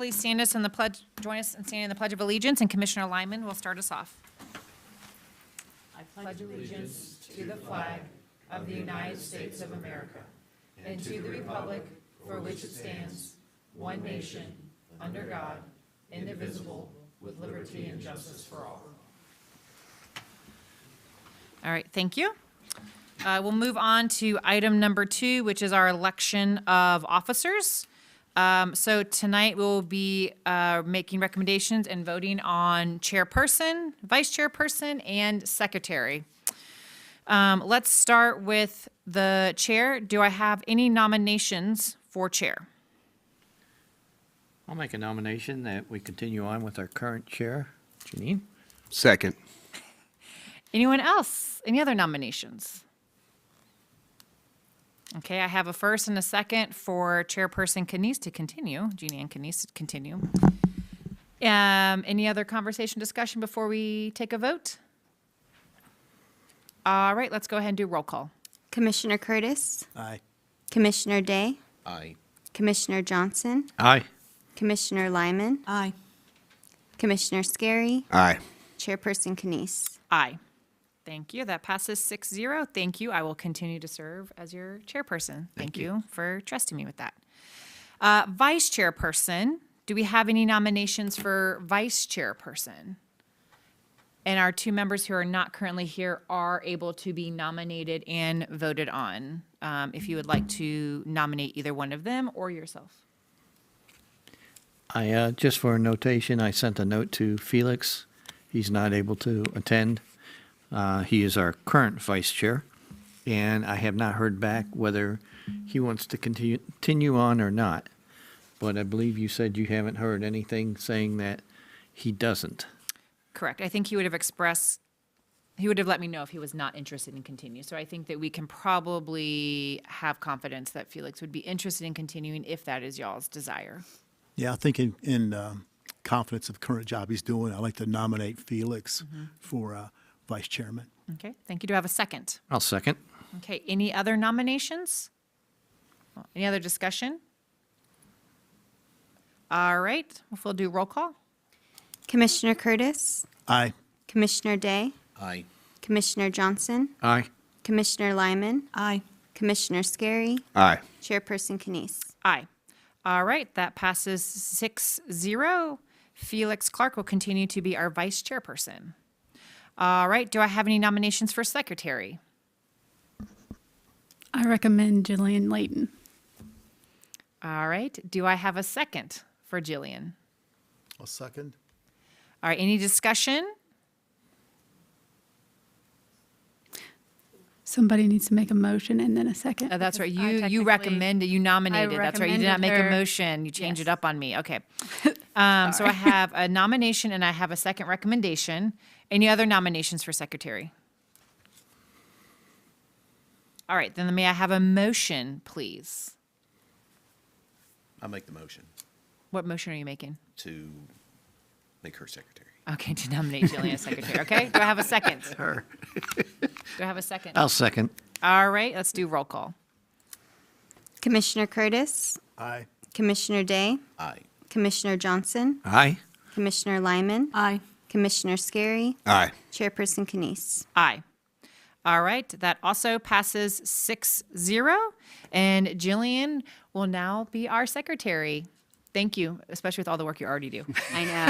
please join us in standing in the Pledge of Allegiance, and Commissioner Lyman will start us off. I pledge allegiance to the flag of the United States of America and to the republic for which it stands, one nation, under God, indivisible, with liberty and justice for all. All right, thank you. We'll move on to item number 2, which is our election of officers. So tonight we'll be making recommendations and voting on chairperson, vice chairperson, and secretary. Let's start with the chair. Do I have any nominations for chair? I'll make a nomination that we continue on with our current chair, Janine. Second. Anyone else? Any other nominations? Okay, I have a first and a second for Chairperson Canese to continue, Jeannie Ann Canese to continue. Any other conversation, discussion before we take a vote? All right, let's go ahead and do roll call. Commissioner Curtis, Aye. Commissioner Day, Aye. Commissioner Johnson, Aye. Commissioner Lyman, Aye. Commissioner Scary, Aye. Chairperson Canese. Aye. Thank you. That passes 6-0. Thank you. I will continue to serve as your chairperson. Thank you for trusting me with that. Vice chairperson, do we have any nominations for vice chairperson? And our 2 members who are not currently here are able to be nominated and voted on. If you would like to nominate either one of them or yourself. Just for a notation, I sent a note to Felix. He's not able to attend. He is our current vice chair, and I have not heard back whether he wants to continue on or not. But I believe you said you haven't heard anything saying that he doesn't. Correct. I think he would have let me know if he was not interested in continue. So I think that we can probably have confidence that Felix would be interested in continuing if that is y'all's desire. Yeah, I think in confidence of the current job he's doing, I'd like to nominate Felix for vice chairman. Okay, thank you. Do I have a second? I'll second. Okay, any other nominations? Any other discussion? All right, we'll do roll call. Commissioner Curtis, Aye. Commissioner Day, Aye. Commissioner Johnson, Aye. Commissioner Lyman, Aye. Commissioner Scary, Aye. Chairperson Canese. Aye. All right, that passes 6-0. Felix Clark will continue to be our vice chairperson. All right, do I have any nominations for secretary? I recommend Jillian Layton. All right, do I have a second for Jillian? I'll second. All right, any discussion? Somebody needs to make a motion and then a second. That's right, because I you technically- recommended, you nominated, that's right, you did not make a recommended her. motion, you changed it Yes. up on me, okay. So I have a nomination and I have a second recommendation. Any other nominations for secretary? All right, then may I have a motion, please? I'll make the motion What motion are you making? to make her secretary. Okay, to nominate Jillian as secretary, okay? Do I have a second? Her. Do I have a second? I'll second. All right, let's do roll call. Commissioner Curtis, Aye. Commissioner Day, Aye. Commissioner Johnson, Aye. Commissioner Lyman, Aye. Commissioner Scary, Aye. Chairperson Canese. Aye. All right, that also passes 6-0, and Jillian will now be our secretary. Thank you, especially with all the work you already do. I know.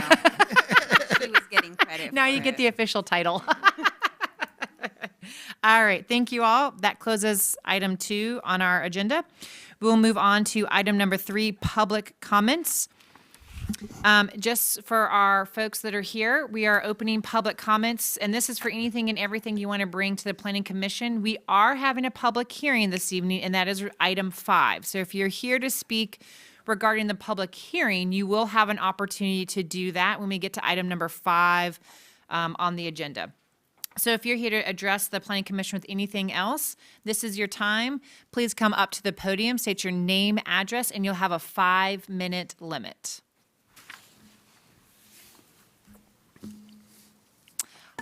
She was getting credit. Now for you get it. the official title. All right, thank you all. That closes item 2 on our agenda. We'll move on to item number 3, public comments. Just for our folks that are here, we are opening public comments, and this is for anything and everything you want to bring to the Planning Commission. We are having a public hearing this evening, and that is item 5. So if you're here to speak regarding the public hearing, you will have an opportunity to do that when we get to item number 5 on the agenda. So if you're here to address the Planning Commission with anything else, this is your time. Please come up to the podium, state your name, address, and you'll have a 5-minute limit.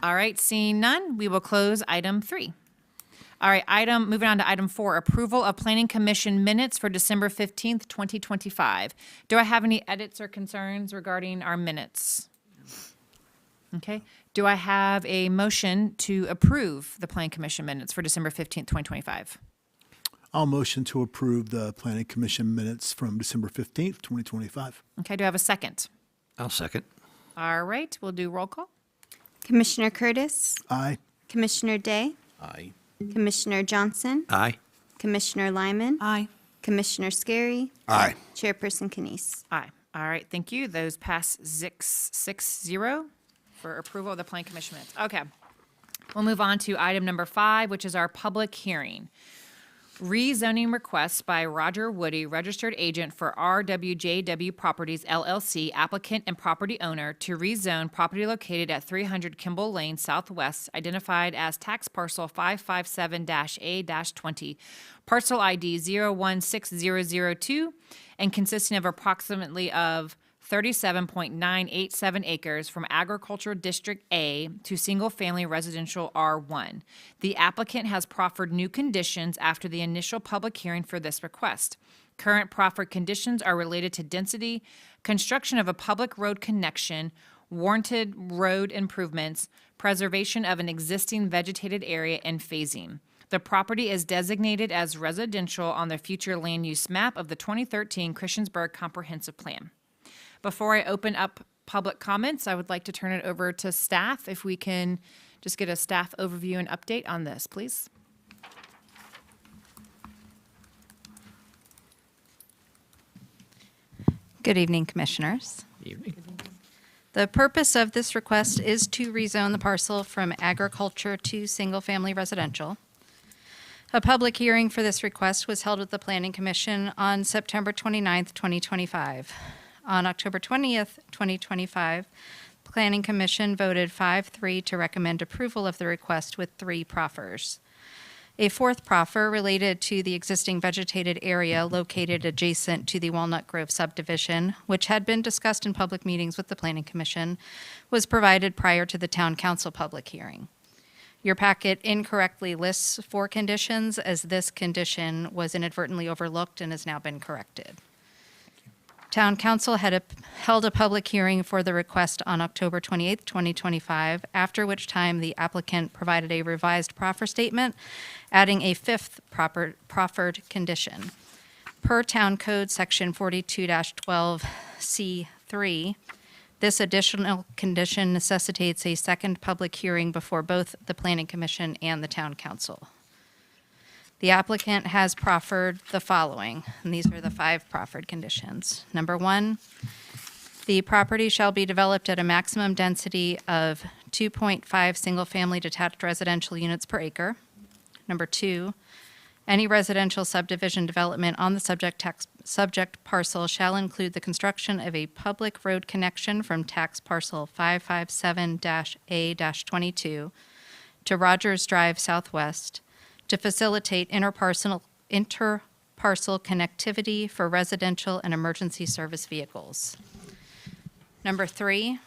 All right, seeing none, we will close item 3. All right, moving on to item 4, approval of Planning Commission minutes for December 15th, 2025. Do I have any edits or concerns regarding our minutes? Okay. Do I have a motion to approve the Planning Commission minutes for December 15th, 2025? I'll motion to approve the Planning Commission minutes from December 15th, 2025. Okay, do I have a second? I'll second. All right, we'll do roll call. Commissioner Curtis, Aye. Commissioner Day, Aye. Commissioner Johnson, Aye. Commissioner Lyman, Aye. Commissioner Scary, Aye. Chairperson Kenise. Aye. All right, thank you. Those pass 6-0 for approval of the Plan Commission minutes. Okay. We'll move on to item number 5, which is our public hearing. Rezoning request by Roger Woody, registered agent for RWJW Properties LLC, applicant and property owner, to rezone property located at 300 Kimball Lane Southwest, identified as tax parcel 557-A-20, parcel ID 016002, and consisting of approximately of 37.987 acres from Agricultural District A to single-family residential R1. The applicant has proffered new conditions after the initial public hearing for this request. Current proffered conditions are related to density, construction of a public road connection, warranted road improvements, preservation of an existing vegetated area, and phasing. The property is designated as residential on the future land use map of the 2013 Christiansburg Comprehensive Plan. Before I open up public comments, I would like to turn it over to staff. If we can just get a staff overview and update on this, please. Good evening, Commissioners. Evening. The purpose of this request is to rezone the parcel from agriculture to single-family residential. A public hearing for this request was held with the Planning Commission on September 29th, 2025. On October 20th, 2025, the Planning Commission voted 5-3 to recommend approval of the request with 3 proffers. A 4th proffer related to the existing vegetated area located adjacent to the Walnut Grove subdivision, which had been discussed in public meetings with the Planning Commission, was provided prior to the Town Council public hearing. Your packet incorrectly lists 4 conditions, as this condition was inadvertently overlooked and has now been corrected. Town Council had held a public hearing for the request on October 28th, 2025, after which time the applicant provided a revised proffer statement, adding a 5th proffered condition. Per Town Code Section 42-12C3, this additional condition necessitates a second public hearing before both the Planning Commission and the Town Council. The applicant has proffered the following, and these are the 5 proffered conditions. Number 1, the property shall be developed at a maximum density of 2.5 single-family detached residential units per acre. Number 2, any residential subdivision development on the subject parcel shall include the construction of a public road connection from tax parcel 557-A-22 to Rogers Drive Southwest, to facilitate interparcel connectivity for residential and emergency service vehicles. Number 3,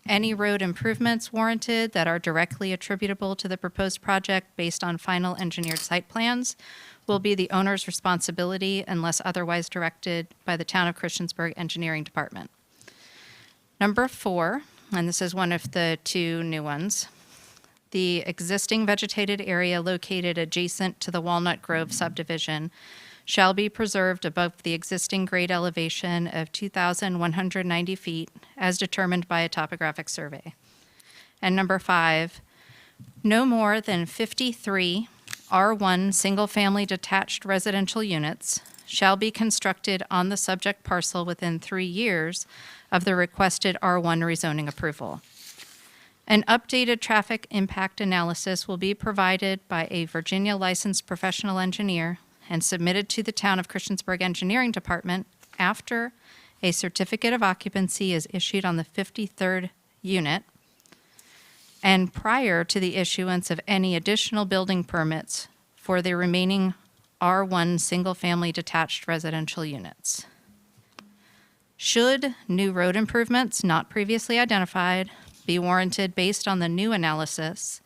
any road improvements warranted that are directly attributable to the proposed project based on final engineered site plans will be the owner's responsibility unless otherwise directed by the Town of Christiansburg Engineering Department. Number 4, and this is one of the 2 new ones, the existing vegetated area located adjacent to the Walnut Grove subdivision shall be preserved above the existing grade elevation of 2,190 feet as determined by a topographic survey. And number 5, no more than 53 R1 single-family detached residential units shall be constructed on the subject parcel within 3 years of the requested R1 rezoning approval. An updated traffic impact analysis will be provided by a Virginia licensed professional engineer and submitted to the Town of Christiansburg Engineering Department after a certificate of occupancy is issued on the 53rd unit and prior to the issuance of any additional building permits for the remaining R1 single-family detached residential units. Should new road improvements not previously identified be warranted based on the new analysis,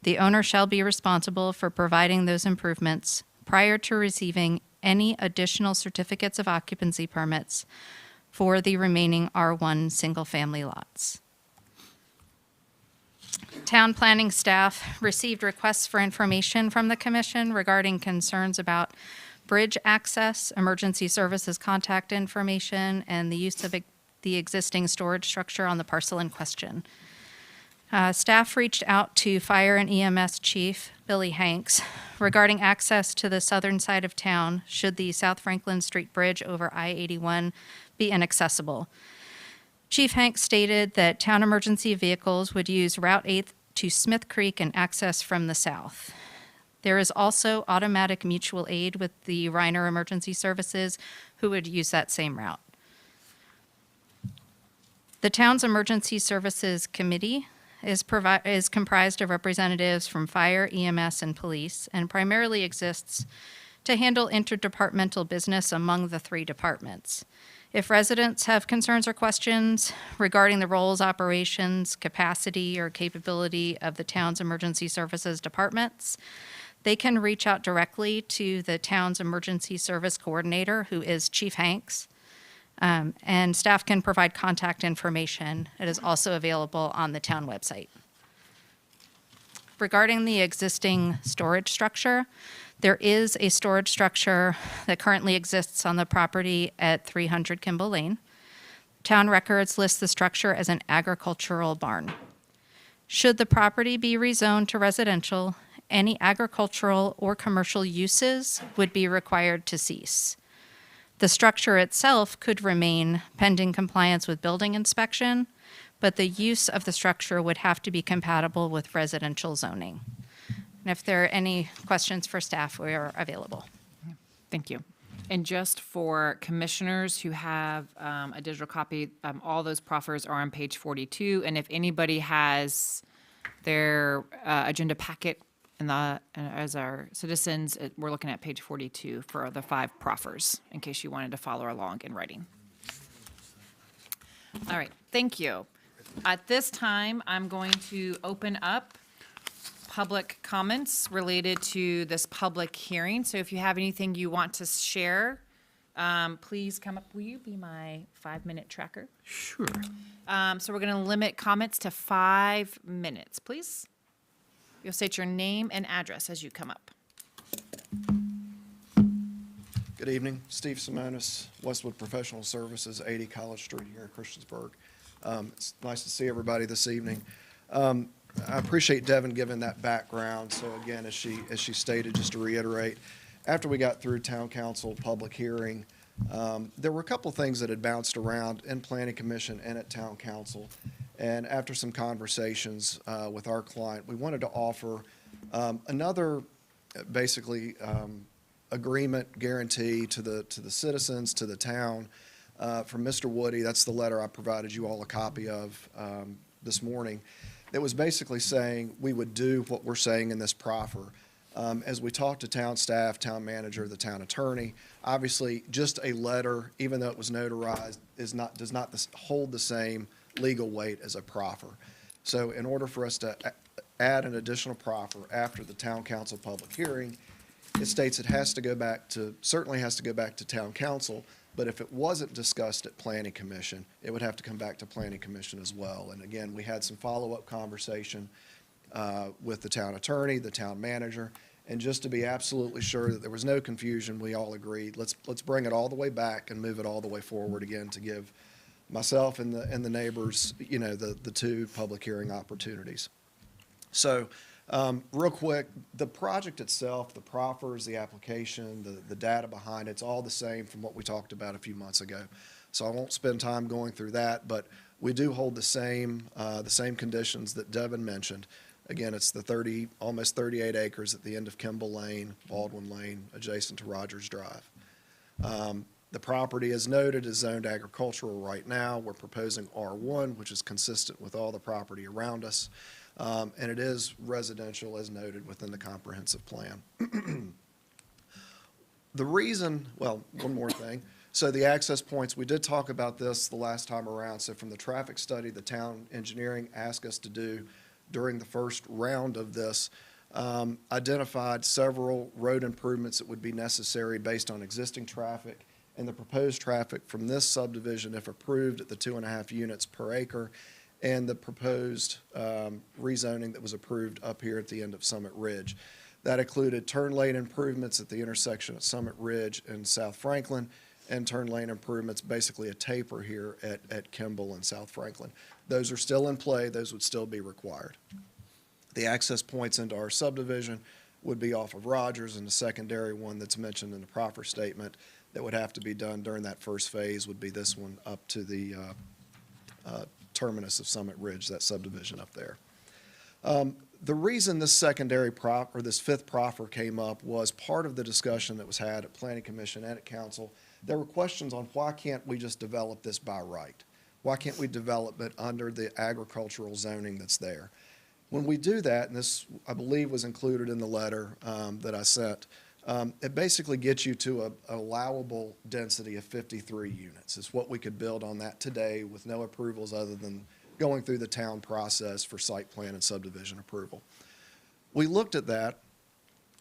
The owner shall be responsible for providing those improvements prior to receiving any additional certificates of occupancy permits for the remaining R1 single-family lots. Town planning staff received requests for information from the commission regarding concerns about bridge access, emergency services contact information, and the use of the existing storage structure on the parcel in question. Staff reached out to Fire and EMS Chief Billy Hanks regarding access to the southern side of town should the South Franklin Street Bridge over I-81 be inaccessible. Chief Hanks stated that town emergency vehicles would use Route 8 to Smith Creek and access from the south. There is also automatic mutual aid with the Reiner Emergency Services, who would use that same route. The town's Emergency Services Committee is comprised of representatives from fire, EMS, and police, and primarily exists to handle interdepartmental business among the three departments. If residents have concerns or questions regarding the roles, operations, capacity, or capability of the town's emergency services departments, they can reach out directly to the town's emergency service coordinator, who is Chief Hanks, and staff can provide contact information. It is also available on the town website. Regarding the existing storage structure, there is a storage structure that currently exists on the property at 300 Kimball Lane. Town records list the structure as an agricultural barn. Should the property be rezoned to residential, any agricultural or commercial uses would be required to cease. The structure itself could remain pending compliance with building inspection, but the use of the structure would have to be compatible with residential zoning. And if there are any questions for staff, we are available. Thank you. And just for commissioners who have a digital copy, all those proffers are on page 42. And if anybody has their agenda packet as our citizens, we're looking at page 42 for the 5 proffers, in case you wanted to follow along in writing. All right, thank you. At this time, I'm going to open up public comments related to this public hearing. So if you have anything you want to share, please come up. Will you be my 5-minute tracker? Sure. So we're going to limit comments to 5 minutes, please. You'll state your name and address as you come up. Good evening, Steve Simonis, Westwood Professional Services, 80 College Street here in Christiansburg. It's nice to see everybody this evening. I appreciate Devin giving that background. So again, as she stated, just to reiterate, after we got through town council public hearing, there were a couple things that had bounced around in planning commission and at town council. And after some conversations with our client, we wanted to offer another basically agreement guarantee to the citizens, to the town, from Mr. Woody. That's the letter I provided you all a copy of this morning. That was basically saying we would do what we're saying in this proffer. As we talked to town staff, town manager, the town attorney, obviously just a letter, even though it was notarized, does not hold the same legal weight as a proffer. So in order for us to add an additional proffer after the town council public hearing, it states it certainly has to go back to town council, but if it wasn't discussed at planning commission, it would have to come back to planning commission as well. And again, we had some follow-up conversation with the town attorney, the town manager, and just to be absolutely sure that there was no confusion, we all agreed, let's bring it all the way back and move it all the way forward again to give myself and the neighbors, the 2 public hearing opportunities. So real quick, the project itself, the proffers, the application, the data behind it's all the same from what we talked about a few months ago. So I won't spend time going through that, but we do hold the same conditions that Devin mentioned. Again, it's the almost 38 acres at the end of Kimball Lane, Baldwin Lane, adjacent to Rogers Drive. The property, as noted, is zoned agricultural right now. We're proposing R1, which is consistent with all the property around us. And it is residential, as noted, within the comprehensive plan. One more thing. So the access points, we did talk about this the last time around. So from the traffic study, the town engineering asked us to do during the first round of this, identified several road improvements that would be necessary based on existing traffic and the proposed traffic from this subdivision, if approved, at the 2.5 units per acre, and the proposed rezoning that was approved up here at the end of Summit Ridge. That included turn lane improvements at the intersection at Summit Ridge and South Franklin, and turn lane improvements, basically a taper here at Kimball and South Franklin. Those are still in play. Those would still be required. The access points into our subdivision would be off of Rogers, and the secondary one that's mentioned in the proffer statement that would have to be done during that first phase would be this one up to the terminus of Summit Ridge, that subdivision up there. The reason this secondary this fifth proffer came up was part of the discussion that was had at Planning Commission and at Council. There were questions on why can't we just develop this by right? Why can't we develop it under the agricultural zoning that's there? When we do that, and this, I believe, was included in the letter that I sent, it basically gets you to an allowable density of 53 units. It's what we could build on that today with no approvals other than going through the town process for site plan and subdivision approval. We looked at that,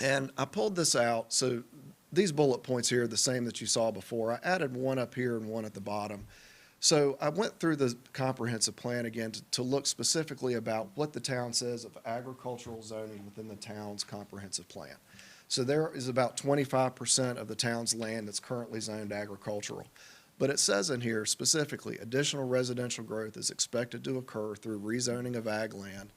and I pulled this out. So these bullet points here are the same that you saw before. I added one up here and one at the bottom. So I went through the comprehensive plan again to look specifically about what the town says of agricultural zoning within the town's comprehensive plan. So there is about 25% of the town's land that's currently zoned agricultural. But it says in here specifically, additional residential growth is expected to occur through rezoning of ag land,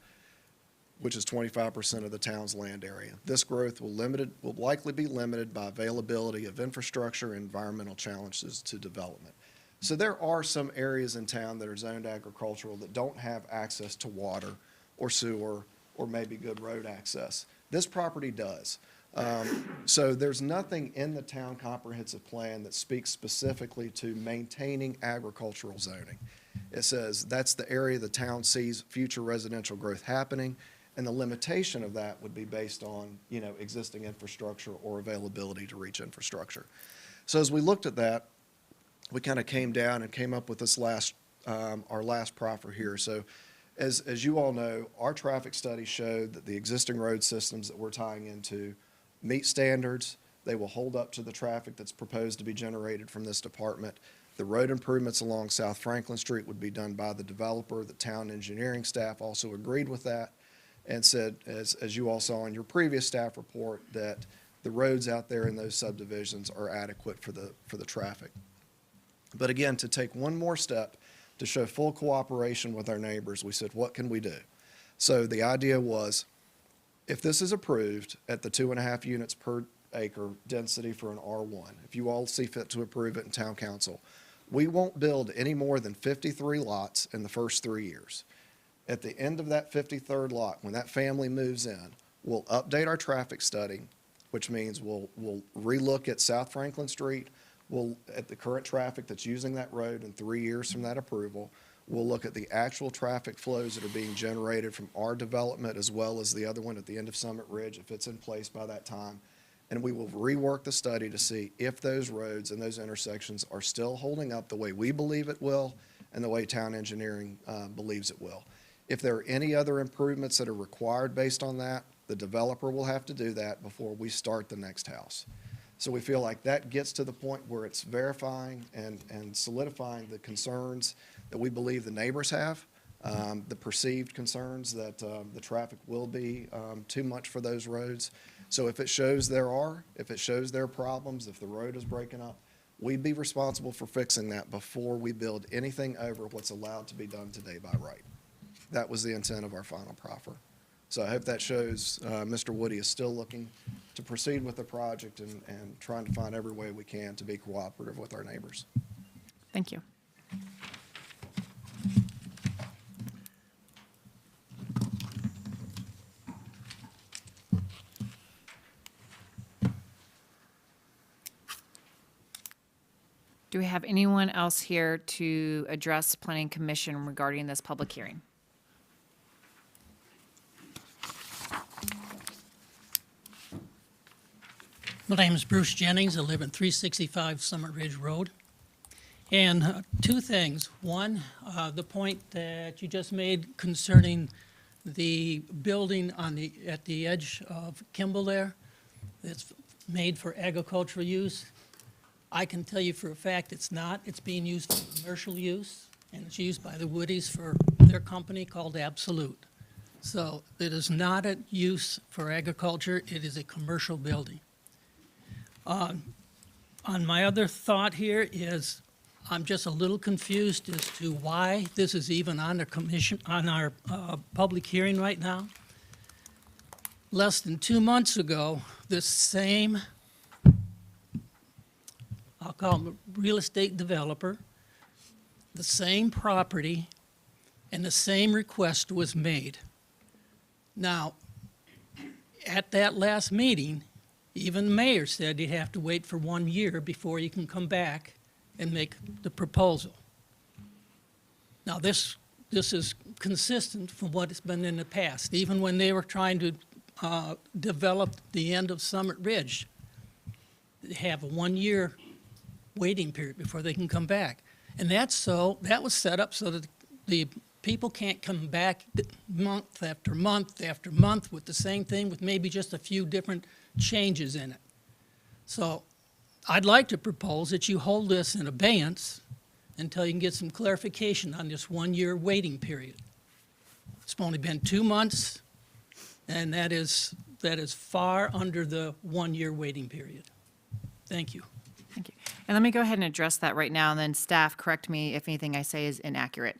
which is 25% of the town's land area. This growth will likely be limited by availability of infrastructure and environmental challenges to development. So there are some areas in town that are zoned agricultural that don't have access to water or sewer or maybe good road access. This property does. So there's nothing in the town comprehensive plan that speaks specifically to maintaining agricultural zoning. It says that's the area the town sees future residential growth happening, and the limitation of that would be based on, existing infrastructure or availability to reach infrastructure. So as we looked at that, we kind of came down and came up with this our last proffer here. So as you all know, our traffic study showed that the existing road systems that we're tying into meet standards. They will hold up to the traffic that's proposed to be generated from this department. The road improvements along South Franklin Street would be done by the developer. The town engineering staff also agreed with that and said, as you all saw in your previous staff report, that the roads out there in those subdivisions are adequate for the traffic. But again, to take one more step to show full cooperation with our neighbors, we said, what can we do? So the idea was, if this is approved at the 2.5 units per acre density for an R1, if you all see fit to approve it in town council, we won't build any more than 53 lots in the first 3 years. At the end of that 53rd lot, when that family moves in, we'll update our traffic study, which means we'll relook at South Franklin Street, at the current traffic that's using that road in 3 years from that approval. We'll look at the actual traffic flows that are being generated from our development as well as the other one at the end of Summit Ridge, if it's in place by that time. And we will rework the study to see if those roads and those intersections are still holding up the way we believe it will and the way town engineering believes it will. If there are any other improvements that are required based on that, the developer will have to do that before we start the next house. So we feel like that gets to the point where it's verifying and solidifying the concerns that we believe the neighbors have, the perceived concerns that the traffic will be too much for those roads. So if it shows there are problems, if the road is breaking up, we'd be responsible for fixing that before we build anything over what's allowed to be done today by right. That was the intent of our final proffer. So I hope that shows Mr. Woody is still looking to proceed with the project and trying to find every way we can to be cooperative with our neighbors. Thank you. Do we have anyone else here to address Planning Commission regarding this public hearing? My name is Bruce Jennings. I live at 365 Summit Ridge Road. And two things. One, the point that you just made concerning the building at the edge of Kimball there, that's made for agricultural use, I can tell you for a fact it's not. It's being used for commercial use, and it's used by the Woodies for their company called Absolute. So it is not a use for agriculture, it is a commercial building. On my other thought here is, I'm just a little confused as to why this is even on the commission, on our public hearing right now. Less than 2 months ago, this same, I'll call him a real estate developer, the same property, and the same request was made. Now, at that last meeting, even the mayor said you have to wait for 1 year before you can come back and make the proposal. Now, this is consistent from what has been in the past. Even when they were trying to develop the end of Summit Ridge, they have a 1 year waiting period before they can come back. And that was set up so that the people can't come back month after month after month with the same thing with maybe just a few different changes in it. So I'd like to propose that you hold this in abeyance until you can get some clarification on this 1 year waiting period. It's only been 2 months, and that is far under the 1 year waiting period. Thank you. Thank you. And let me go ahead and address that right now, and then staff, correct me if anything I say is inaccurate.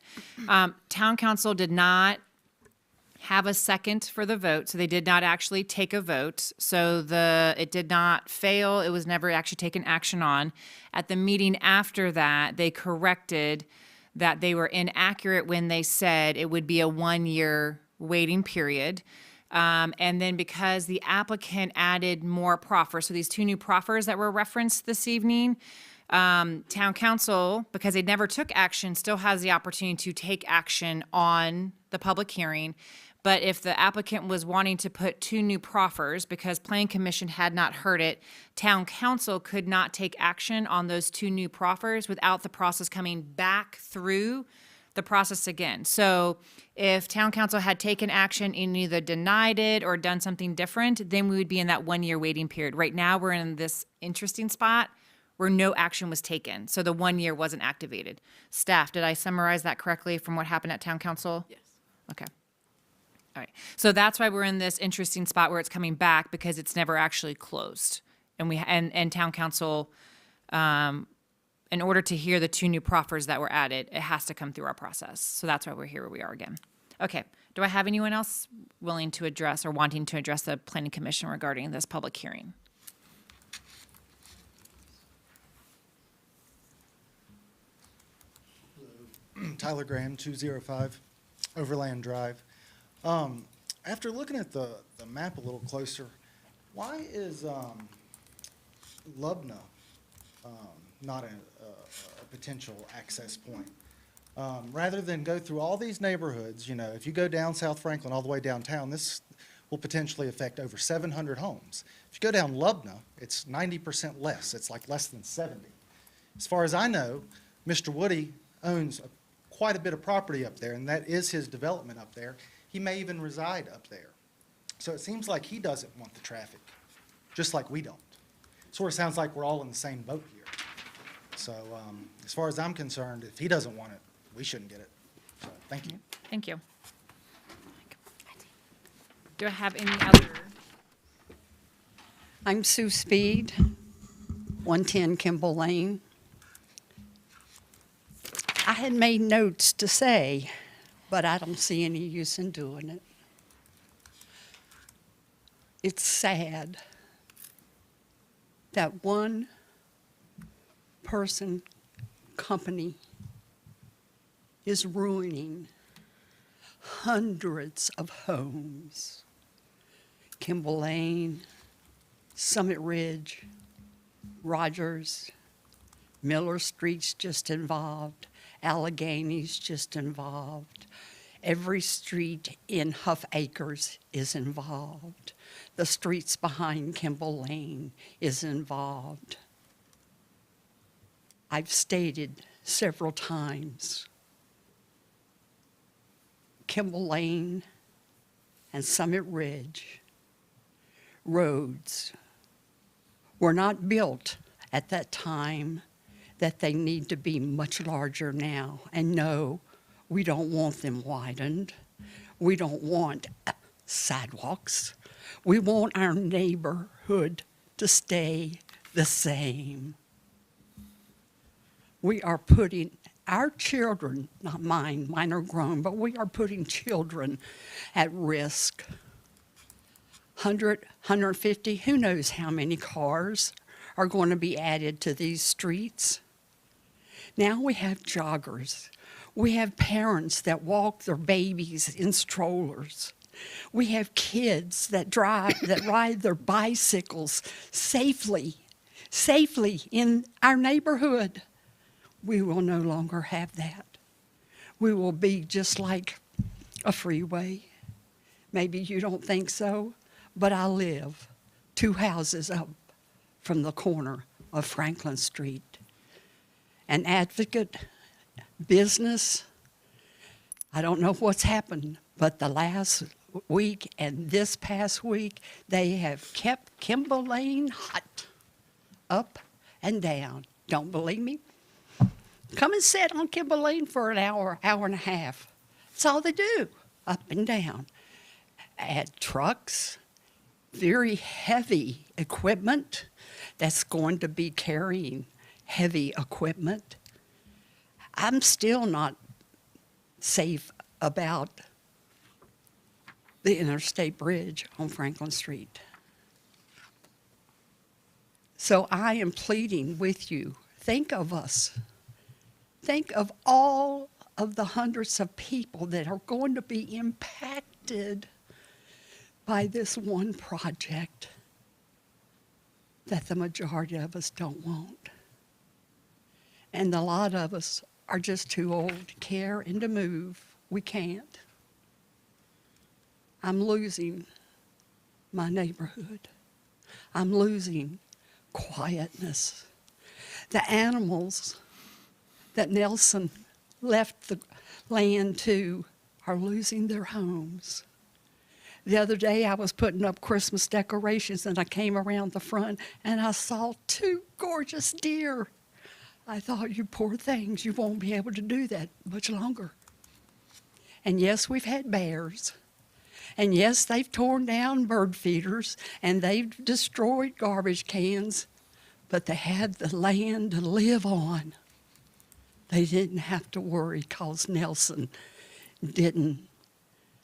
Town council did not have a second for the vote, so they did not actually take a vote. So it did not fail. It was never actually taken action on. At the meeting after that, they corrected that they were inaccurate when they said it would be a 1 year waiting period. And then because the applicant added more proffers, so these 2 new proffers that were referenced this evening, town council, because they never took action, still has the opportunity to take action on the public hearing. But if the applicant was wanting to put 2 new proffers, because planning commission had not heard it, town council could not take action on those 2 new proffers without the process coming back through the process again. So if town council had taken action and either denied it or done something different, then we would be in that 1 year waiting period. Right now, we're in this interesting spot where no action was taken. So the 1 year wasn't activated. Staff, did I summarize that correctly from what happened at town council? Yes. Okay. All right. So that's why we're in this interesting spot where it's coming back, because it's never actually closed. And town council, in order to hear the 2 new proffers that were added, it has to come through our process. So that's why we're here where we are again. Okay. Do I have anyone else willing to address or wanting to address the planning commission regarding this public hearing? Tyler Graham, 205 Overland Drive. After looking at the map a little closer, why is Lubna not a potential access point? Rather than go through all these neighborhoods, you know, if you go down South Franklin all the way downtown, this will potentially affect over 700 homes. If you go down Lubna, it's 90% less. It's like less than 70. As far as I know, Mr. Woody owns quite a bit of property up there, and that is his development up there. He may even reside up there. So it seems like he doesn't want the traffic, just like we don't. Sort of sounds like we're all in the same boat here. So as far as I'm concerned, if he doesn't want it, we shouldn't get it. So thank you. Thank you. Do I have any other? I'm Sue Speed, 110 Kimball Lane. I had made notes to say, but I don't see any use in doing it. It's sad that one person company is ruining hundreds of homes. Kimball Lane, Summit Ridge, Rogers, Miller Street's just involved, Allegany's just involved. Every street in Huff Acres is involved. The streets behind Kimball Lane is involved. I've stated several times, Kimball Lane and Summit Ridge roads were not built at that time, that they need to be much larger now. And no, we don't want them widened. We don't want sidewalks. We want our neighborhood to stay the same. We are putting our children, not mine, mine are grown, but we are putting children at risk. 100, 150, who knows how many cars are going to be added to these streets. Now we have joggers. We have parents that walk their babies in strollers. We have kids that ride their bicycles safely in our neighborhood. We will no longer have that. We will be just like a freeway. Maybe you don't think so, but I live 2 houses up from the corner of Franklin Street. An advocate, business, I don't know what's happened, but the last week and this past week, they have kept Kimball Lane hot, up and down. Don't believe me? Come and sit on Kimball Lane for an hour, hour and a half. That's all they do, up and down. Add trucks, very heavy equipment that's going to be carrying heavy equipment. I'm still not safe about the interstate bridge on Franklin Street. So I am pleading with you, think of us. Think of all of the hundreds of people that are going to be impacted by this one project that the majority of us don't want. And a lot of us are just too old to care and to move. We can't. I'm losing my neighborhood. I'm losing quietness. The animals that Nelson left the land to are losing their homes. The other day I was putting up Christmas decorations and I came around the front and I saw 2 gorgeous deer. I thought, you poor things, you won't be able to do that much longer. And yes, we've had bears. And yes, they've torn down bird feeders and they've destroyed garbage cans, but they had the land to live on. They didn't have to worry because Nelson didn't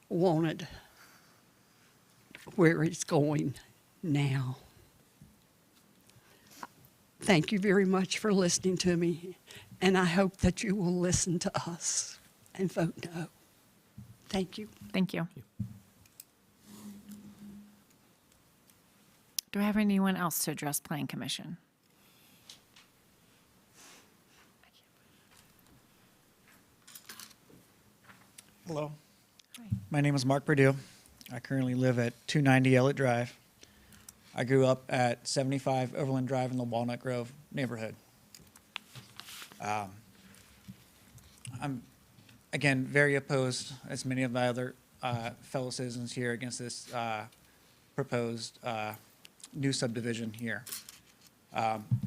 want it where it's going now. Thank you very much for listening to me, and I hope that you will listen to us and vote no. Thank you. Thank you. Do I have anyone else to address Planning Commission? Hello. Hi. My name is Mark Perdue. I currently live at 290 Elliott Drive. I grew up at 75 Overland Drive in the Walnut Grove neighborhood. I'm, again, very opposed, as many of my other fellow citizens here, against this proposed new subdivision here.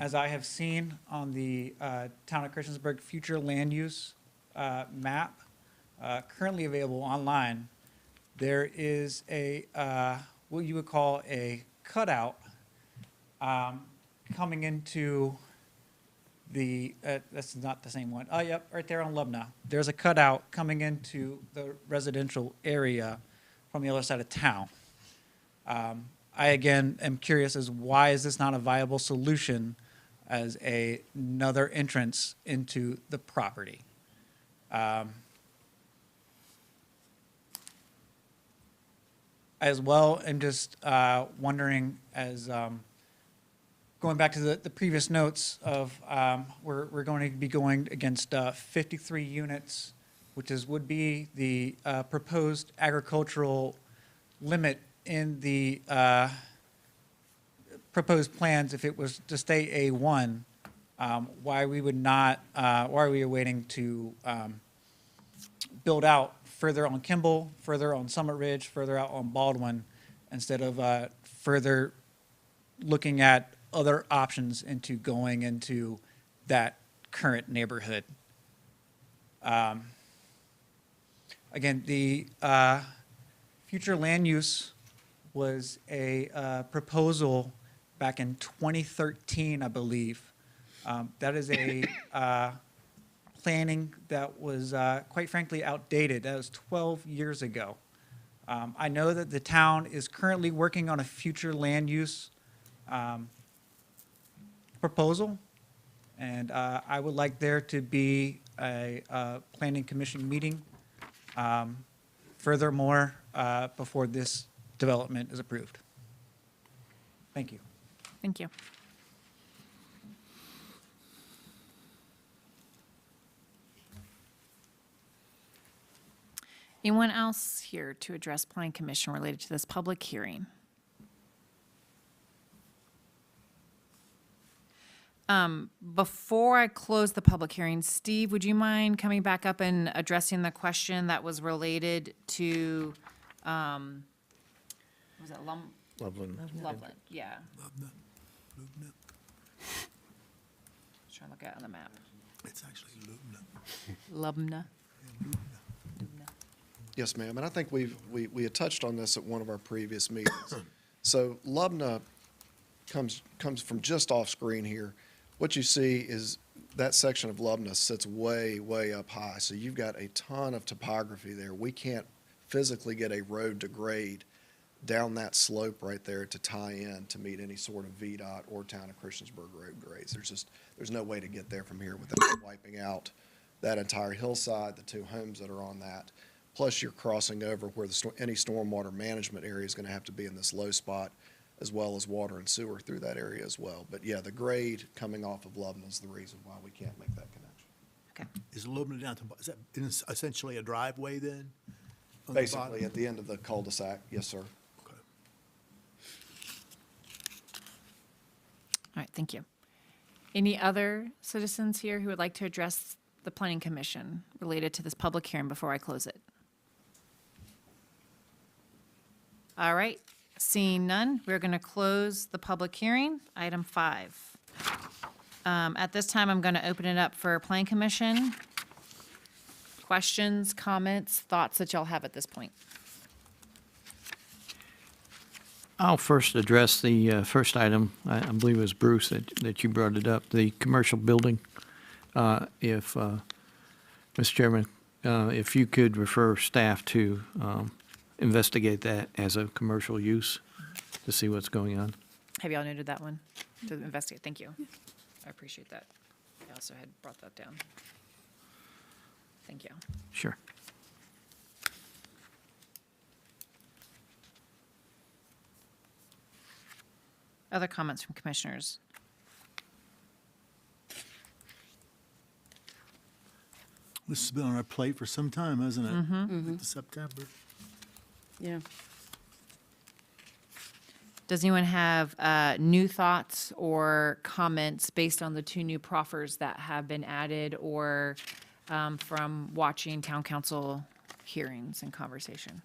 As I have seen on the Town of Christiansburg future land use map, currently available online, there is a, what you would call a cutout coming into the, that's not the same one. Oh, yep, right there on Lubna. There's a cutout coming into the residential area from the other side of town. I, again, am curious as why is this not a viable solution as another entrance into the property? As well, I'm just wondering, as going back to the previous notes of we're going to be going against 53 units, which would be the proposed agricultural limit in the proposed plans if it was to stay A1. Why we would not? Why are we waiting to build out further on Kimball, further on Summit Ridge, further out on Baldwin, instead of further looking at other options into going into that current neighborhood. Again, the future land use was a proposal back in 2013, I believe. That is a planning that was, quite frankly, outdated. That was 12 years ago. I know that the town is currently working on a future land use proposal, and I would like there to be a planning commission meeting furthermore before this development is approved. Thank you. Thank you. Anyone else here to address Planning Commission related to this public hearing? Before I close the public hearing, Steve, would you mind coming back up and addressing the question that was related to, was it Loveland. Loveland? Yeah. Trying to look at it on the map. It's actually Lubna. Yes, ma'am, and I think we had touched on this at one of our previous meetings. So Lubna comes from just off screen here. What you see is that section of Lubna sits way, way up high, so you've got a ton of topography there. We can't physically get a road to grade down that slope right there to tie in to meet any sort of VDOT or Town of Christiansburg road grades. There's no way to get there from here without wiping out that entire hillside, the two homes that are on that. Plus, you're crossing over where any stormwater management area is going to have to be in this low spot, as well as water and sewer through that area as well. But yeah, the grade coming off of Lubna is the reason why we can't make that connection. Okay. Is Lubna down to, is that essentially a driveway then? on the Basically, bottom? at the end of the cul-de-sac, yes, sir. Okay. All right, thank you. Any other citizens here who would like to address the Planning Commission related to this public hearing before I close it? All right, seeing none, we're going to close the public hearing. Item 5. At this time, I'm going to open it up for Planning Commission. Questions, comments, thoughts that y'all have at this point? I'll first address the first item. I believe it was Bruce that you brought it up, the commercial building. If, Mr. Chairman, if you could refer staff to investigate that as a commercial use to see what's going on. Have y'all noted that one to investigate? Thank you. I appreciate that. I also had brought that down. Thank you. Sure. Other comments from commissioners? This has been on our plate for some time, hasn't it? Like September. Yeah. Does anyone have new thoughts or comments based on the 2 new proffers that have been added or from watching town council hearings and conversation?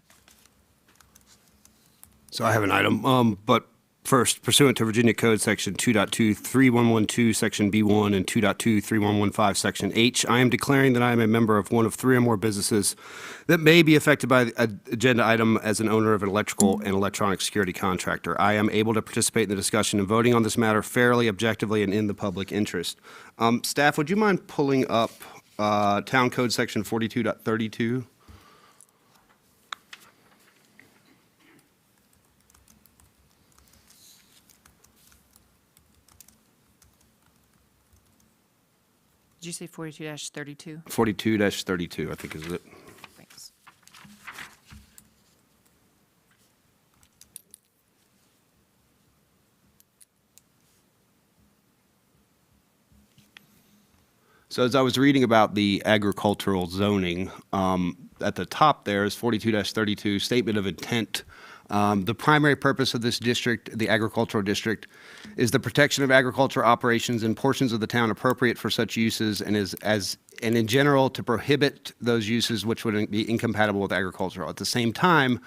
So I have an item, but first, pursuant to Virginia Code Section 2.23112, Section B1, and 2.23115, Section H, I am declaring that I am a member of one of 3 or more businesses that may be affected by the agenda item as an owner of an electrical and electronic security contractor. I am able to participate in the discussion and voting on this matter fairly, objectively, and in the public interest. Staff, would you mind pulling up Town Code Section 42.32? Did you say 42-32? 42-32, I think is it. Thanks. So as I was reading about the agricultural zoning, at the top there is 42-32, statement of intent. The primary purpose of this district, the agricultural district, is the protection of agricultural operations in portions of the town appropriate for such uses and and in general to prohibit those uses which would be incompatible with agricultural. At the same time,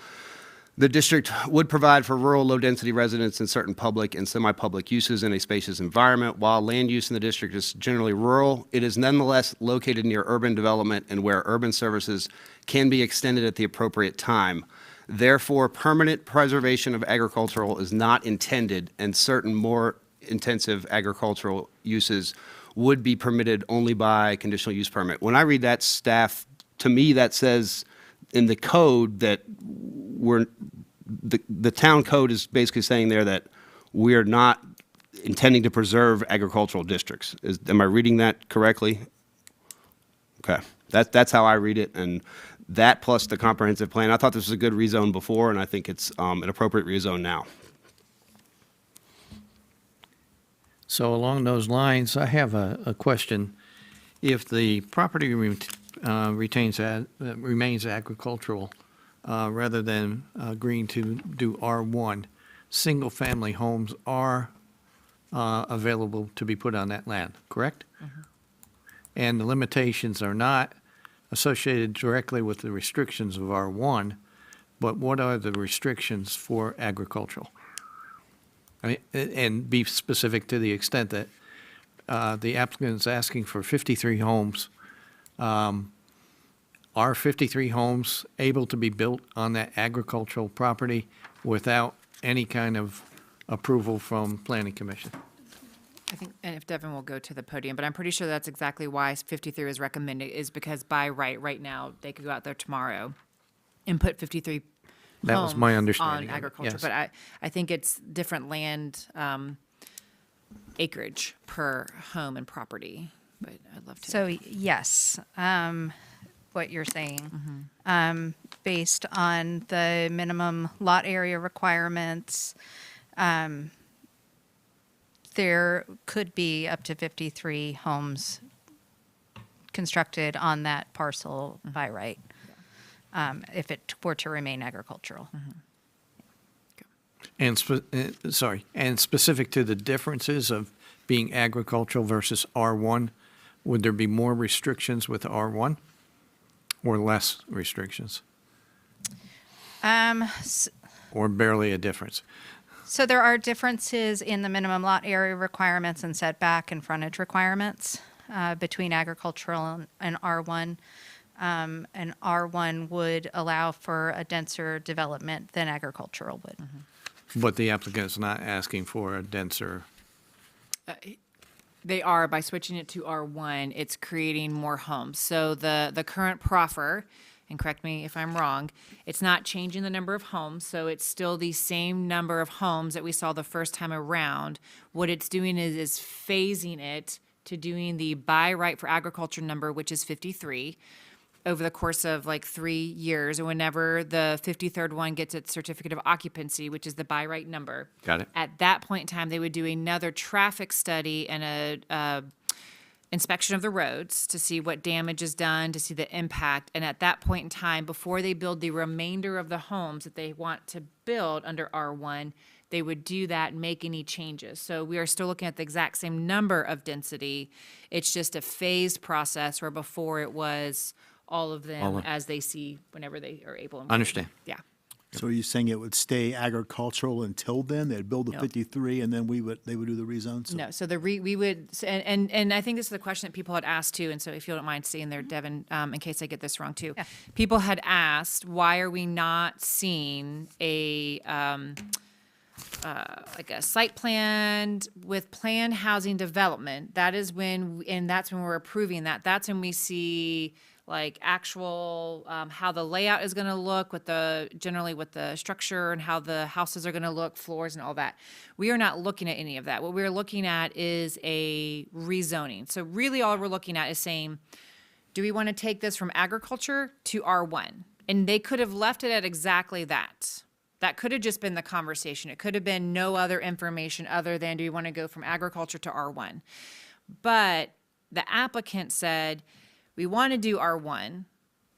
the district would provide for rural low-density residents in certain public and semi-public uses in a spacious environment. While land use in the district is generally rural, it is nonetheless located near urban development and where urban services can be extended at the appropriate time. Therefore, permanent preservation of agricultural is not intended, and certain more intensive agricultural uses would be permitted only by conditional use permit. When I read that, staff, to me, that says in the code that the town code is basically saying there that we are not intending to preserve agricultural districts. Am I reading that correctly? Okay, that's how I read it, and that plus the comprehensive plan. I thought this was a good rezone before, and I think it's an appropriate rezone now. So along those lines, I have a question. If the property remains agricultural, rather than agreeing to do R1, single-family homes are available to be put on that land, correct? And the limitations are not associated directly with the restrictions of R1, but what are the restrictions for agricultural? I mean, and be specific to the extent that the applicant is asking for 53 homes. Are 53 homes able to be built on that agricultural property without any kind of approval from Planning Commission? I think, and if Devin will go to the podium, but I'm pretty sure that's exactly why 53 is recommended, is because by right now, they could go out there tomorrow and put 53 That was my homes understanding on of it, agriculture. yes. But I think it's different land acreage per home and property, but I'd love to. So yes, what you're saying, based on the minimum lot area requirements, there could be up to 53 homes constructed on that parcel by right, if it were to remain agricultural. And, and specific to the differences of being agricultural versus R1, would there be more restrictions with R1 or less restrictions? Or barely a difference? So there are differences in the minimum lot area requirements and setback and frontage requirements between agricultural and R1. And R1 would allow for a denser development than agricultural would. But the applicant is not asking for a denser, They are, by switching it to R1, it's creating more homes. So the current proffer, and correct me if I'm wrong, it's not changing the number of homes, so it's still the same number of homes that we saw the first time around. What it's doing is phasing it to doing the by right for agriculture number, which is 53, over the course of like 3 years, and whenever the 53rd one gets its certificate of occupancy, which is the by right number. Got it. At that point in time, they would do another traffic study and a inspection of the roads to see what damage is done, to see the impact. And at that point in time, before they build the remainder of the homes that they want to build under R1, they would do that and make any changes. So we are still looking at the exact same number of density. It's just a phased process where before it was all of them as they see whenever they are able. Understand. Yeah. So are you saying it would stay agricultural until then? They'd build the No. 53 and then they would do the rezone? So- No, so we would, and I think this is the question that people had asked too, and so if you don't mind staying there, Devin, in case I get this wrong too. Yeah. People had asked, why are we not seeing a, like a site plan with planned housing development? That is when, and that's when we're approving that. That's when we see like actual, how the layout is gonna look with generally with the structure and how the houses are gonna look, floors and all that. We are not looking at any of that. What we're looking at is a rezoning. So really all we're looking at is saying, do we wanna take this from agriculture to R1? And they could have left it at exactly that. That could have just been the conversation. It could have been no other information other than, do we wanna go from agriculture to R1? But the applicant said, we want to do R1,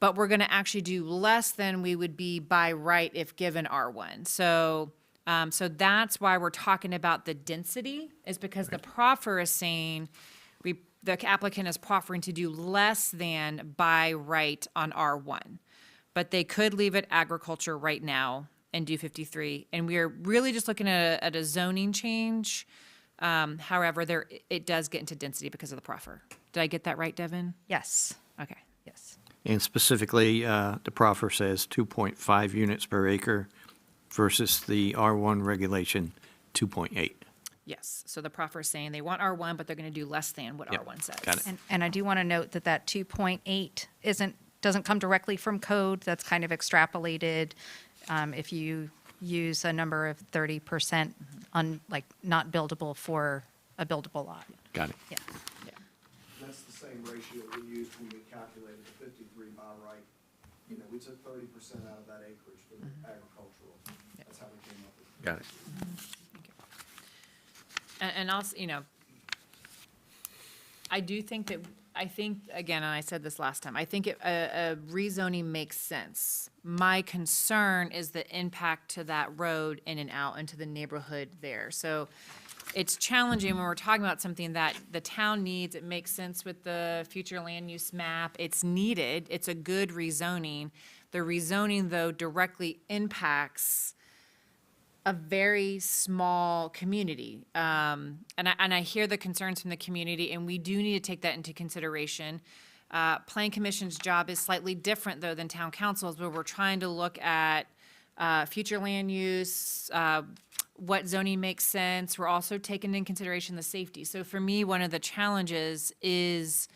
but we're going to actually do less than we would be by right if given R1. So that's why we're talking about the density, is because the proffer is saying the applicant is proffering to do less than by right on R1. But they could leave it agriculture right now and do 53. And we are really just looking at a zoning change. However, it does get into density because of the proffer. Did I get that right, Devin? Yes, Okay. yes. And specifically, the proffer says 2.5 units per acre versus the R1 regulation, 2.8. Yes. So the proffer is saying they want R1, but they're going to do less than what Yep. R1 says. Got it. And I do want to note that 2.8 doesn't come directly from code. That's kind of extrapolated. If you use a number of 30% not buildable for a buildable lot. Got it. Yeah. That's the same ratio we used when we calculated the 53 by right. You know, we took 30% out of that acreage for the agricultural. That's how we came up with. Got it. And also, I do think again, and I said this last time, I think a rezoning makes sense. My concern is the impact to that road in and out into the neighborhood there. So it's challenging when we're talking about something that the town needs. It makes sense with the future land use map. It's needed. It's a good rezoning. The rezoning, though, directly impacts a very small community. And I hear the concerns from the community, and we do need to take that into consideration. Plan Commission's job is slightly different, though, than Town Council's, where we're trying to look at future land use, what zoning makes sense. We're also taking into consideration the safety. So for me, one of the challenges is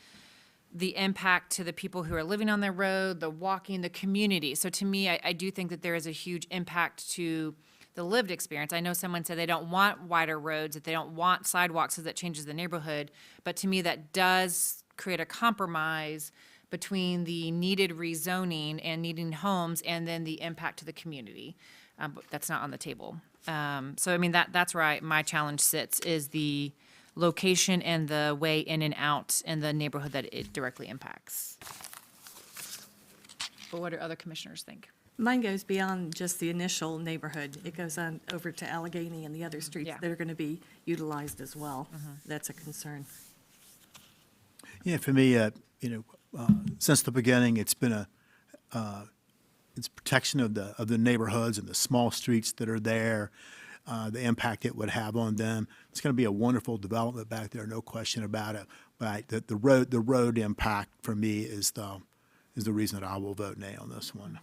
the impact to the people who are living on their road, the walking, the community. So to me, I do think that there is a huge impact to the lived experience. I know someone said they don't want wider roads, that they don't want sidewalks, because that changes the neighborhood. But to me, that does create a compromise between the needed rezoning and needing homes and then the impact to the community. But that's not on the table. So, I mean, that's where my challenge sits, is the location and the way in and out in the neighborhood that it directly impacts. But what do other commissioners think? Mine goes beyond just the initial neighborhood. It goes on over to Allegheny and the other streets Yeah. that are going to be utilized as well. That's a concern. Yeah, for me, since the beginning, it's been it's protection of the neighborhoods and the small streets that are there, the impact it would have on them. It's going to be a wonderful development back there, no question about it. But the road impact for me is the reason that I will vote nay on this one.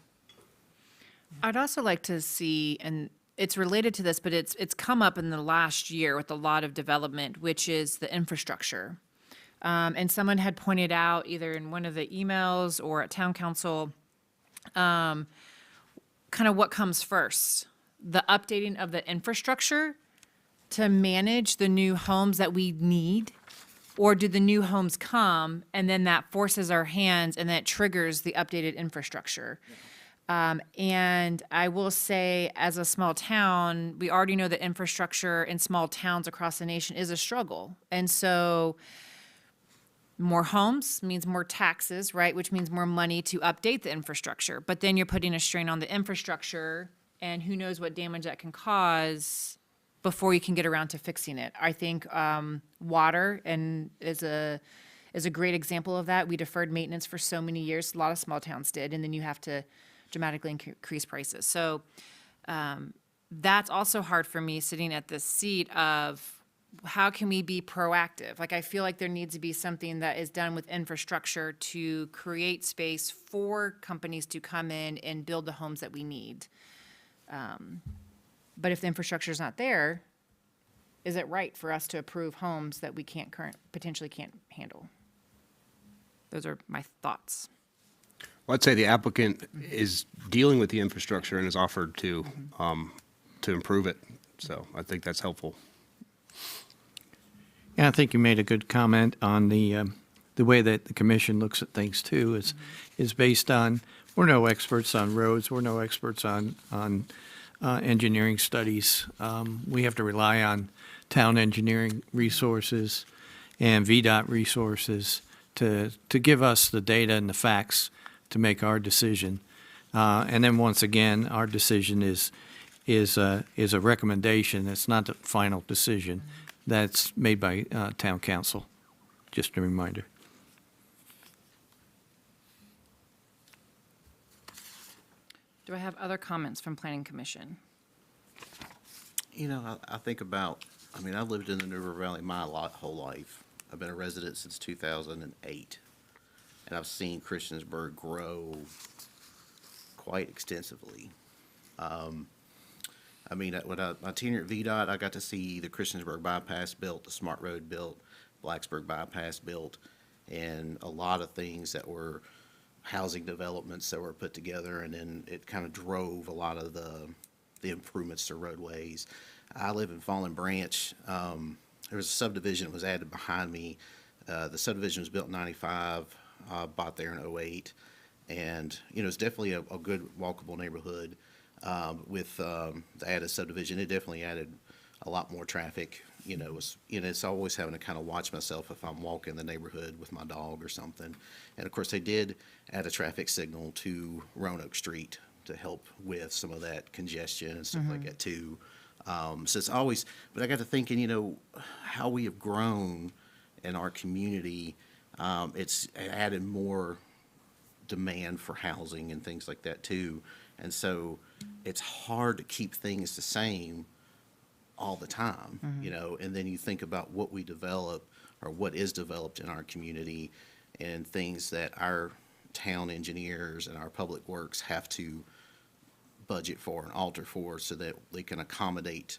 I'd also like to see, and it's related to this, but it's come up in the last year with a lot of development, which is the infrastructure. And someone had pointed out, either in one of the emails or at town council, kind of what comes first: the updating of the infrastructure to manage the new homes that we need, or do the new homes come and then that forces our hands and that triggers the updated infrastructure? And I will say, as a small town, we already know that infrastructure in small towns across the nation is a struggle. And so more homes means more taxes, right? Which means more money to update the infrastructure. But then you're putting a strain on the infrastructure, and who knows what damage that can cause before you can get around to fixing it. I think water is a great example of that. We deferred maintenance for so many years. A lot of small towns did, and then you have to dramatically increase prices. So that's also hard for me, sitting at this seat of how can we be proactive? Like, I feel like there needs to be something that is done with infrastructure to create space for companies to come in and build the homes that we need. But if the infrastructure is not there, is it right for us to approve homes that we potentially can't handle? Those are my thoughts. Well, I'd say the applicant is dealing with the infrastructure and has offered to improve it. So I think that's helpful. Yeah, I think you made a good comment on the way that the commission looks at things too. Is based on, we're no experts on roads, we're no experts on engineering studies. We have to rely on town engineering resources and VDOT resources to give us the data and the facts to make our decision. And then once again, our decision is a recommendation. It's not the final decision. That's made by town council. Just a reminder. Do I have other comments from Planning Commission? You know, I think about, I mean, I've lived in the New River Valley my whole life. I've been a resident since 2008, and I've seen Christiansburg grow quite extensively. I mean, when my tenure at VDOT, I got to see the Christiansburg bypass built, the Smart Road built, Blacksburg bypass built, and a lot of things that were housing developments that were put together, and then it kind of drove a lot of the improvements to roadways. I live in Fallen Branch. There was a subdivision that was added behind me. The subdivision was built in 95, bought there in 08. And, you know, it's definitely a good walkable neighborhood. With the added subdivision, it definitely added a lot more traffic. You know, it's always having to kind of watch myself if I'm walking the neighborhood with my dog or something. And of course, they did add a traffic signal to Roanoke Street to help with some of that congestion and stuff like that too. So it's always, but I got to thinking, you know, how we have grown in our community. It's added more demand for housing and things like that too. And so it's hard to keep things the same all the time, you know, and then you think about what we develop or what is developed in our community and things that our town engineers and our public works have to budget for and alter for so that they can accommodate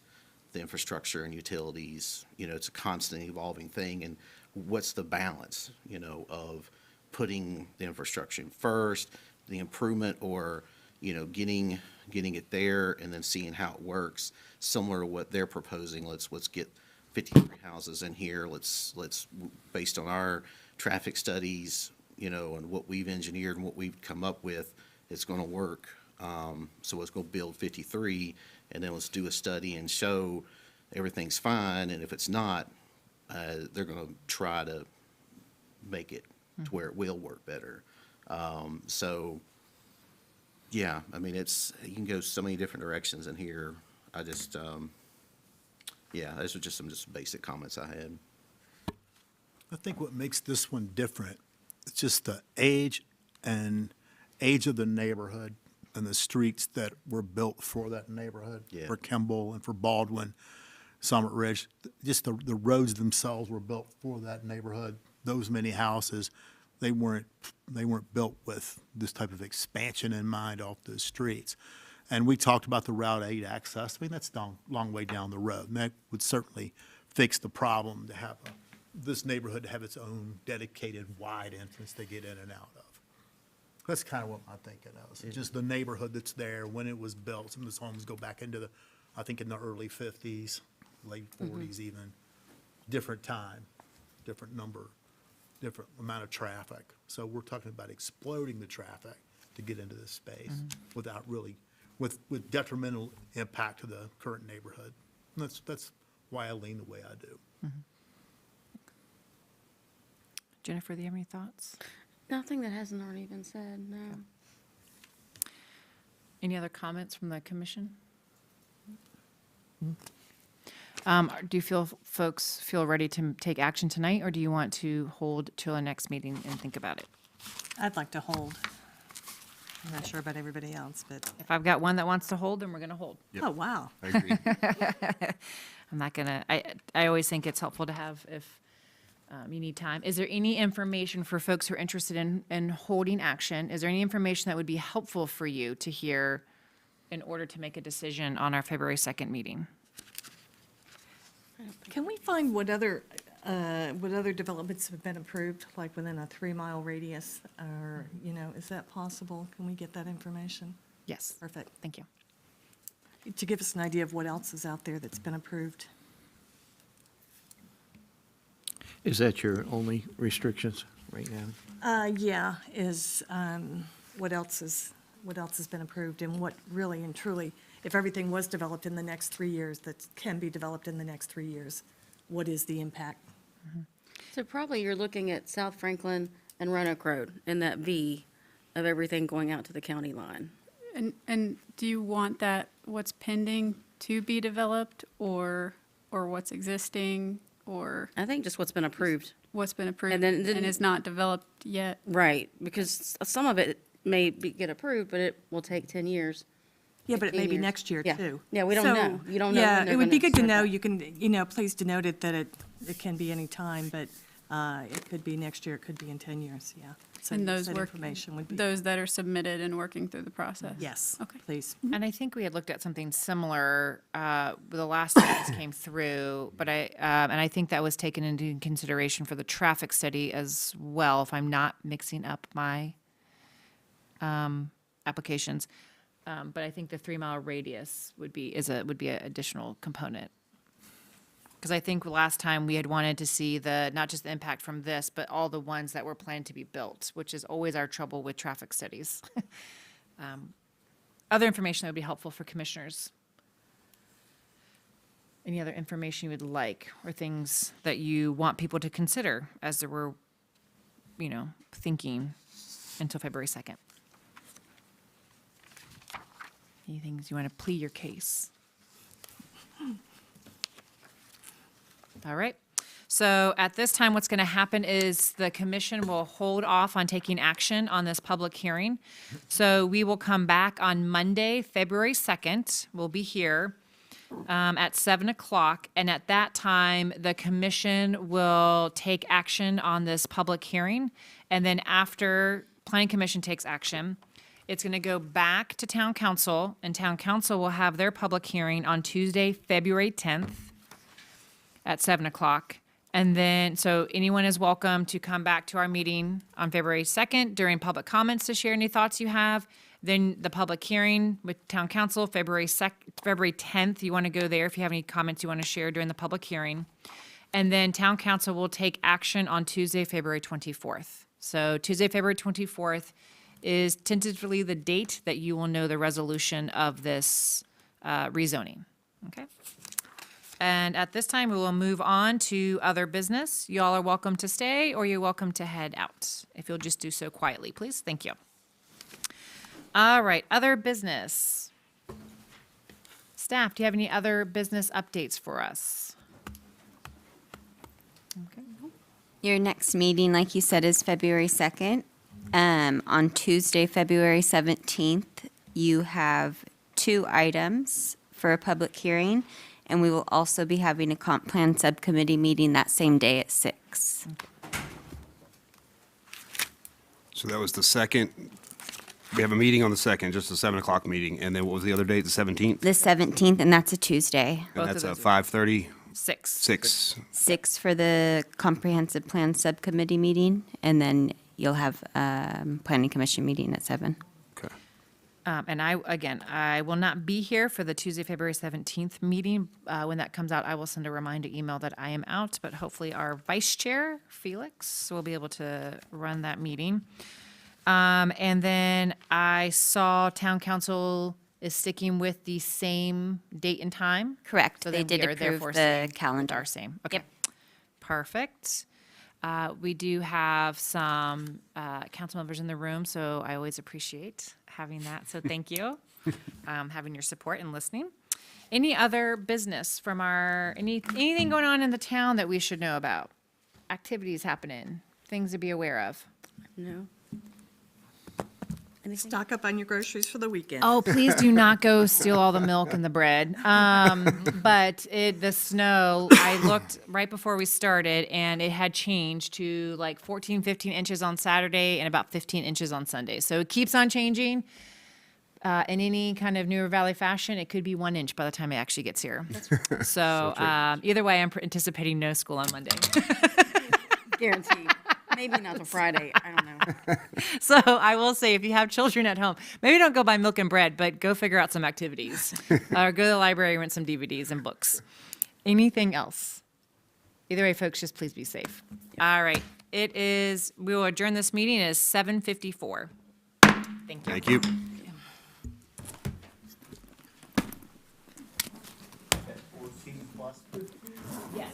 the infrastructure and utilities. You know, it's a constant evolving thing. And what's the balance, you know, of putting the infrastructure in first, the improvement, or, you know, getting it there and then seeing how it works, similar to what they're proposing. Let's get 53 houses in here. Let's based on our traffic studies, you know, and what we've engineered and what we've come up with, it's going to work. So let's go build 53, and then let's do a study and show everything's fine. And if it's not, they're going to try to make it to where it will work better. So, yeah, I mean, you can go so many different directions in here. I just, yeah, those are just some basic comments I had. I think what makes this one different, it's just the age of the neighborhood and the streets that were built for that neighborhood, Yeah. for Kimball and for Baldwin, Summit Ridge. Just the roads themselves were built for that neighborhood. Those many houses, they weren't built with this type of expansion in mind off the streets. And we talked about the Route 8 access. I mean, that's a long way down the road. And that would certainly fix the problem to have this neighborhood to have its own dedicated wide entrance to get in and out of. That's kind of what my thinking is. Just the neighborhood that's there when it was built. Some of those homes go back into I think in the early 50s, late 40s even. Different time, different number, different amount of traffic. So we're talking about exploding the traffic to get into this space without really, with detrimental impact to the current neighborhood. And that's why I lean the way I do. Jennifer, do you have any thoughts? Nothing that hasn't already been said, no. Any other comments from the commission? Do you folks feel ready to take action tonight, or do you want to hold till the next meeting and think about it? I'd like to hold. I'm not sure about everybody else, but, If I've got one that wants to hold, then we're going to hold. oh, wow. I agree. I'm not going to, I always think it's helpful to have if you need time. Is there any information for folks who are interested in holding action? Is there any information that would be helpful for you to hear in order to make a decision on our February 2nd meeting? Can we find what other developments have been approved, like within a 3-mile radius? Or, you know, is that possible? Can we get that information? Yes. Perfect. Thank you. To give us an idea of what else is out there that's been approved. Is that your only restrictions right now? Yeah, what else has been approved, and what really and truly, if everything was developed in the next 3 years, that can be developed in the next 3 years, what is the impact? So probably you're looking at South Franklin and Roanoke Road in that V of everything going out to the county line. And do you want that, what's pending to be developed, or what's existing, or I think just what's been approved. what's been approved And and then- is not developed yet? Right, because some of it may get approved, but it will take 10 years. Yeah, but it may 15 be years. next year, Yeah. too. Yeah, we don't So, know. You don't know Yeah, when they're it would be gonna good to start know. that. You can, please denote it that it can be any time, but it could be next year, it could be in 10 years, yeah. So And those that work, information would be, those that are submitted and working through the process? yes, Okay. please. And I think we had looked at something similar the last time this came through, but and I think that was taken into consideration for the traffic study as well, if I'm not mixing up my applications. But I think the 3-mile radius would be an additional component. Because I think last time we had wanted to see not just the impact from this, but all the ones that were planned to be built, which is always our trouble with traffic studies. Other information that would be helpful for commissioners? Any other information you would like, or things that you want people to consider as they were, thinking until February 2nd? Any things you want to plead your case? All right. So at this time, what's going to happen is the commission will hold off on taking action on this public hearing. So we will come back on Monday, February 2nd. We'll be here at 7 o'clock. And at that time, the commission will take action on this public hearing. And then after Planning Commission takes action, it's going to go back to Town Council, and Town Council will have their public hearing on Tuesday, February 10th at 7 o'clock. And then, so anyone is welcome to come back to our meeting on February 2nd during public comments to share any thoughts you have. Then the public hearing with Town Council, February 10th, you want to go there if you have any comments you want to share during the public hearing. And then Town Council will take action on Tuesday, February 24th. So Tuesday, February 24th is tentatively the date that you will know the resolution of this rezoning. Okay? And at this time, we will move on to other business. Y'all are welcome to stay, or you're welcome to head out. If you'll just do so quietly, please. Thank you. All right, other business. Staff, do you have any other business updates for us? Okay. Your next meeting, like you said, is February 2nd. On Tuesday, February 17th, you have 2 items for a public hearing, and we will also be having a comp plan subcommittee meeting that same day at 6. So that was the second. We have a meeting on the 2nd, just a 7 o'clock meeting. And then what was the other date, the 17th? The 17th, and that's a Tuesday. And Both that's of a those 5:30, 6. 6. 6 for the comprehensive plan subcommittee meeting, and you'll have planning commission meeting at 7. Okay. And I will not be here for the Tuesday, February 17th meeting. When that comes out, I will send a reminder email that I am out, but hopefully our vice chair, Felix, will be able to run that meeting. And then I saw town council is sticking with the same date and time. Correct. So They then did we are approve therefore the saying calendar. Our same. Okay. Perfect. We do have some council members in the room, so I always appreciate having that. So thank you, having your support and listening. Any other business from anything going on in the town that we should know about? Activities happening, things to be aware of? No? Stock up on your groceries for the weekend. Oh, please do not go steal all the milk and the bread. But the snow, I looked right before we started, and it had changed to like 14, 15 inches on Saturday and about 15 inches on Sunday. So it keeps on changing. In any kind of Newer Valley fashion, it could be 1 inch by the time it actually gets here. So either way, I'm anticipating no school on Monday. Guaranteed. Maybe not till Friday. I don't know. So I will say, if you have children at home, maybe don't go buy milk and bread, but go figure out some activities. Or go to the library, rent some DVDs and books. Anything else? Either way, folks, just please be safe. All right. We will adjourn this meeting at 7:54. Thank you. Thank you. Yes.